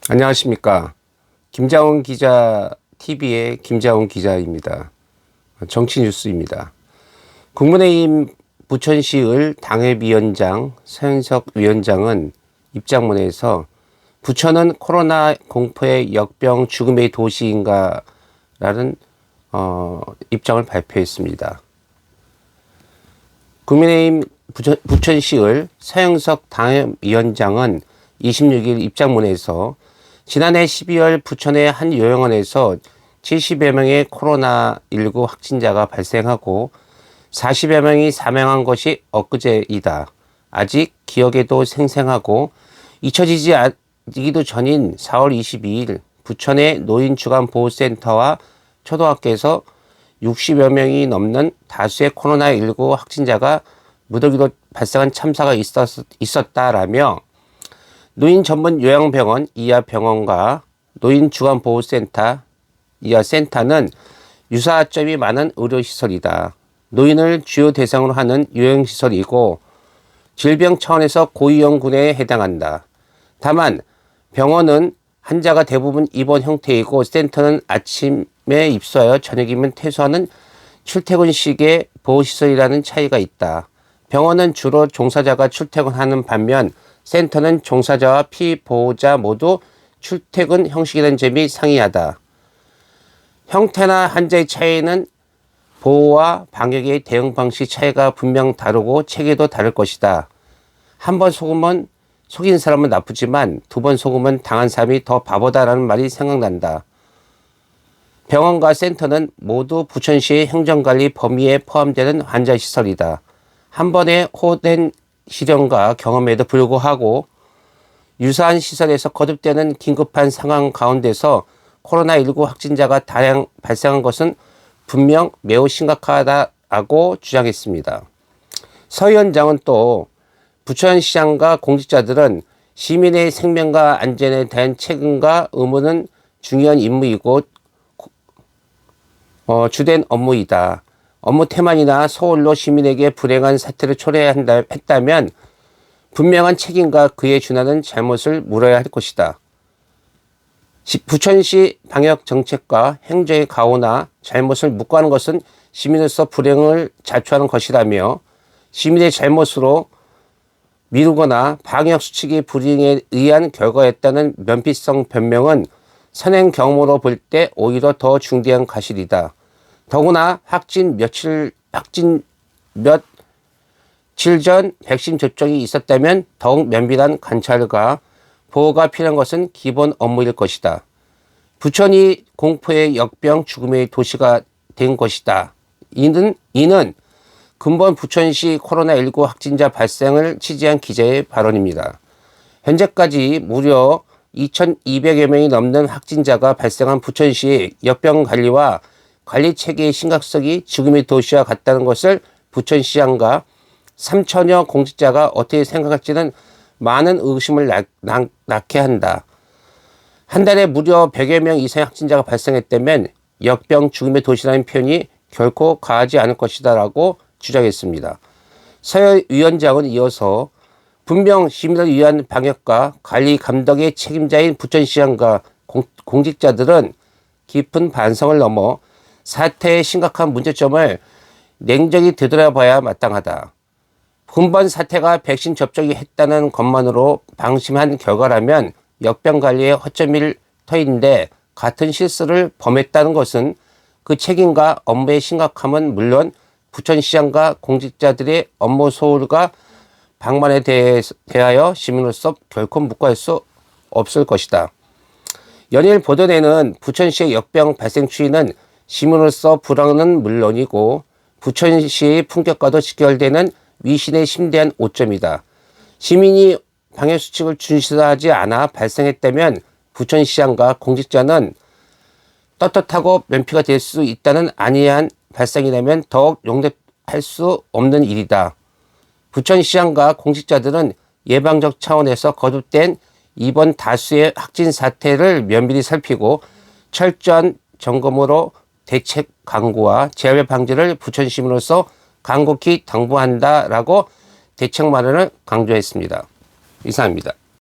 안녕하십니까. 김장훈 기자 TV의 김장훈 기자입니다. 정치 뉴스입니다. 국민의힘 부천시을 당협위원장 서현석 위원장은 입장문에서 부천은 코로나 공포의 역병 죽음의 도시인가 라는 입장을 발표했습니다. 국민의힘 부천시을 서현석 당협위원장은 26일 입장문에서 지난해 12월 부천의 한 요양원에서 70여 명의 코로나19 확진자가 발생하고 40여 명이 사망한 것이 엊그제이다. 아직 기억에도 생생하고 잊혀지지 않기도 전인 4월 22일 부천의 노인주간보호센터와 초등학교에서 60여 명이 넘는 다수의 코로나19 확진자가 무더기로 발생한 참사가 있었다라며 노인 전문 요양병원 이하병원과 노인주간보호센터 이하센터는 유사점이 많은 의료시설이다. 노인을 주요 대상으로 하는 요양시설이고 질병 차원에서 고위험군에 해당한다. 다만 병원은 환자가 대부분 입원 형태이고 센터는 아침에 입소하여 저녁이면 퇴소하는 출퇴근식의 보호시설이라는 차이가 있다. 병원은 주로 종사자가 출퇴근하는 반면 센터는 종사자와 피보호자 모두 출퇴근 형식이라는 점이 상이하다. 형태나 환자의 차이는 보호와 방역의 대응 방식 차이가 분명 다르고 체계도 다를 것이다. 한 번 속인 사람은 나쁘지만 두 번 속으면 당한 사람이 더 바보다라는 말이 생각난다. 병원과 센터는 모두 부천시의 행정관리 범위에 포함되는 환자시설이다. 한 번의 호된 실현과 경험에도 불구하고 유사한 시설에서 거듭되는 긴급한 상황 가운데서 코로나19 확진자가 다량 발생한 것은 분명 매우 심각하다고 주장했습니다. 서 위원장은 또 부천시장과 공직자들은 시민의 생명과 안전에 대한 책임과 의무는 중요한 임무이고 주된 업무이다. 업무 태만이나 소홀로 시민에게 불행한 사태를 초래했다면 분명한 책임과 그에 준하는 잘못을 물어야 할 것이다. 부천시 방역정책과 행정의 가오나 잘못을 묵과하는 것은 시민으로서 불행을 자초하는 것이라며 시민의 잘못으로 미루거나 방역수칙의 불이행에 의한 결과였다는 면피성 변명은 선행 경험으로 볼 때 오히려 더 중대한 과실이다. 더구나 확진 며칠 전 백신 접종이 있었다면 더욱 면밀한 관찰과 보호가 필요한 것은 기본 업무일 것이다. 부천이 공포의 역병 죽음의 도시가 된 것이다. 이는 근본 부천시 코로나19 확진자 발생을 취재한 기자의 발언입니다. 현재까지 무려 2,200여 명이 넘는 확진자가 발생한 부천시의 역병 관리와 관리 체계의 심각성이 죽음의 도시와 같다는 것을 부천시장과 3천여 공직자가 어떻게 생각할지는 많은 의심을 낳게 한다. 한 달에 무려 100여 명 이상의 확진자가 발생했다면 역병 죽음의 도시라는 표현이 결코 과하지 않을 것이다 라고 주장했습니다. 서 위원장은 이어서 분명 시민을 위한 방역과 관리 감독의 책임자인 부천시장과 공직자들은 깊은 반성을 넘어 사태의 심각한 문제점을 냉정히 되돌아봐야 마땅하다. 근본 사태가 백신 접종이 했다는 것만으로 방심한 결과라면 역병 관리의 허점일 터인데 같은 실수를 범했다는 것은 그 책임과 업무의 심각함은 물론 부천시장과 공직자들의 업무 소홀과 방만에 대하여 시민으로서 결코 묵과할 수 없을 것이다. 연일 보도되는 부천시의 역병 발생 추이는 시민으로서 불안은 물론이고 부천시의 품격과도 직결되는 위신의 심대한 오점이다. 시민이 방역수칙을 준수하지 않아 발생했다면 부천시장과 공직자는 떳떳하고 면피가 될 수 있다는 안이한 발생이라면 더욱 용납할 수 없는 일이다. 부천시장과 공직자들은 예방적 차원에서 거듭된 이번 다수의 확진 사태를 면밀히 살피고 철저한 점검으로 대책 강구와 재발 방지를 부천시민으로서 간곡히 당부한다라고 대책 마련을 강조했습니다. 이상입니다.